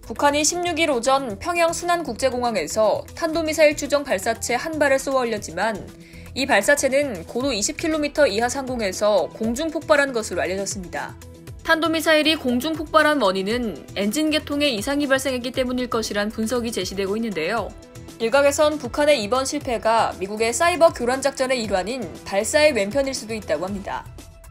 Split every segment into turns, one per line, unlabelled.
북한이 16일 오전 평양 순안국제공항에서 탄도미사일 추정 발사체 한 발을 쏘아 올렸지만 이 발사체는 고도 20km 이하 상공에서 공중 폭발한 것으로 알려졌습니다. 탄도미사일이 공중 폭발한 원인은 엔진 계통에 이상이 발생했기 때문일 것이란 분석이 제시되고 있는데요. 일각에선 북한의 이번 실패가 미국의 사이버 교란 작전의 일환인 발사의 왼편일 수도 있다고 합니다.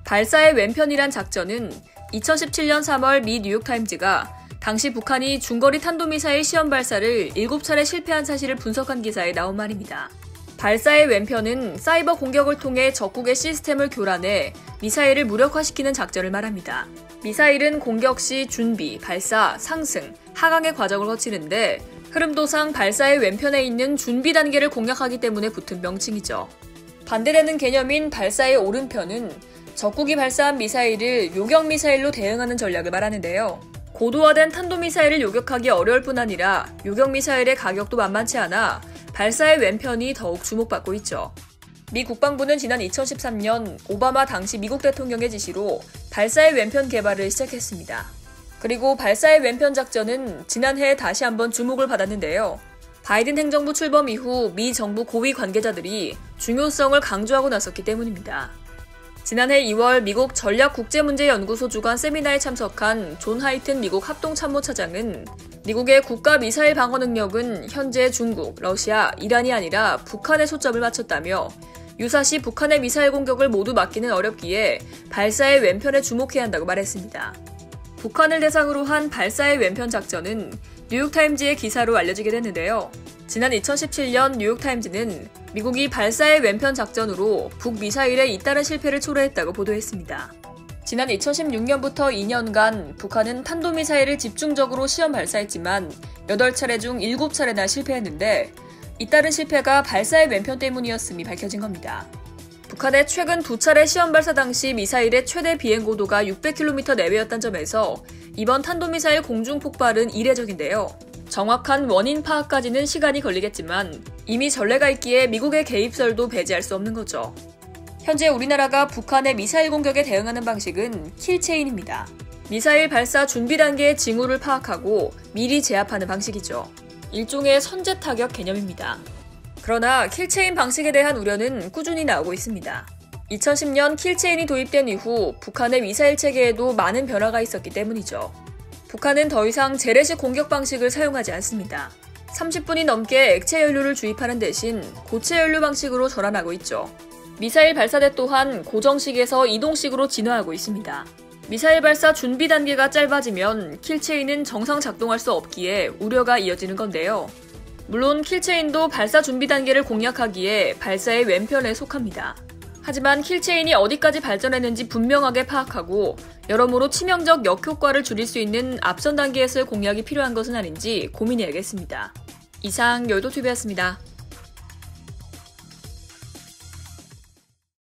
발사의 왼편이란 작전은 2017년 3월 미 뉴욕타임즈가 당시 북한이 중거리 탄도미사일 시험 발사를 7차례 실패한 사실을 분석한 기사에 나온 말입니다. 발사의 왼편은 사이버 공격을 통해 적국의 시스템을 교란해 미사일을 무력화시키는 작전을 말합니다. 미사일은 공격 시 준비, 발사, 상승, 하강의 과정을 거치는데 흐름도상 발사의 왼편에 있는 준비 단계를 공략하기 때문에 붙은 명칭이죠. 반대되는 개념인 발사의 오른편은 적국이 발사한 미사일을 요격 미사일로 대응하는 전략을 말하는데요. 고도화된 탄도미사일을 요격하기 어려울 뿐 아니라 요격 미사일의 가격도 만만치 않아 발사의 왼편이 더욱 주목받고 있죠. 미 국방부는 지난 2013년 오바마 당시 미국 대통령의 지시로 발사의 왼편 개발을 시작했습니다. 그리고 발사의 왼편 작전은 지난해 다시 한번 주목을 받았는데요. 바이든 행정부 출범 이후 미 정부 고위 관계자들이 중요성을 강조하고 나섰기 때문입니다. 지난해 2월 미국 전략국제문제연구소 주관 세미나에 참석한 존 하이튼 미국 합동참모차장은 미국의 국가 미사일 방어 능력은 현재 중국, 러시아, 이란이 아니라 북한에 초점을 맞췄다며 유사시 북한의 미사일 공격을 모두 막기는 어렵기에 발사의 왼편에 주목해야 한다고 말했습니다. 북한을 대상으로 한 발사의 왼편 작전은 뉴욕타임즈의 기사로 알려지게 됐는데요. 지난 2017년 뉴욕타임즈는 미국이 발사의 왼편 작전으로 북미사일의 잇따른 실패를 초래했다고 보도했습니다. 지난 2016년부터 2년간 북한은 탄도미사일을 집중적으로 시험 발사했지만 8차례 중 7차례나 실패했는데 잇따른 실패가 발사의 왼편 때문이었음이 밝혀진 겁니다. 북한의 최근 2차례 시험 발사 당시 미사일의 최대 비행 고도가 600km 내외였던 점에서 이번 탄도미사일 공중 폭발은 이례적인데요. 정확한 원인 파악까지는 시간이 걸리겠지만 이미 전례가 있기에 미국의 개입설도 배제할 수 없는 거죠. 현재 우리나라가 북한의 미사일 공격에 대응하는 방식은 킬체인입니다. 미사일 발사 준비 단계의 징후를 파악하고 미리 제압하는 방식이죠. 일종의 선제 타격 개념입니다. 그러나 킬체인 방식에 대한 우려는 꾸준히 나오고 있습니다. 2010년 킬체인이 도입된 이후 북한의 미사일 체계에도 많은 변화가 있었기 때문이죠. 북한은 더 이상 재래식 공격 방식을 사용하지 않습니다. 30분이 넘게 액체 연료를 주입하는 대신 고체 연료 방식으로 전환하고 있죠. 미사일 발사대 또한 고정식에서 이동식으로 진화하고 있습니다. 미사일 발사 준비 단계가 짧아지면 킬체인은 정상 작동할 수 없기에 우려가 이어지는 건데요. 물론 킬체인도 발사 준비 단계를 공략하기에 발사의 왼편에 속합니다. 하지만 킬체인이 어디까지 발전했는지 분명하게 파악하고 여러모로 치명적 역효과를 줄일 수 있는 앞선 단계에서의 공략이 필요한 것은 아닌지 고민해야겠습니다. 이상 열도TV였습니다.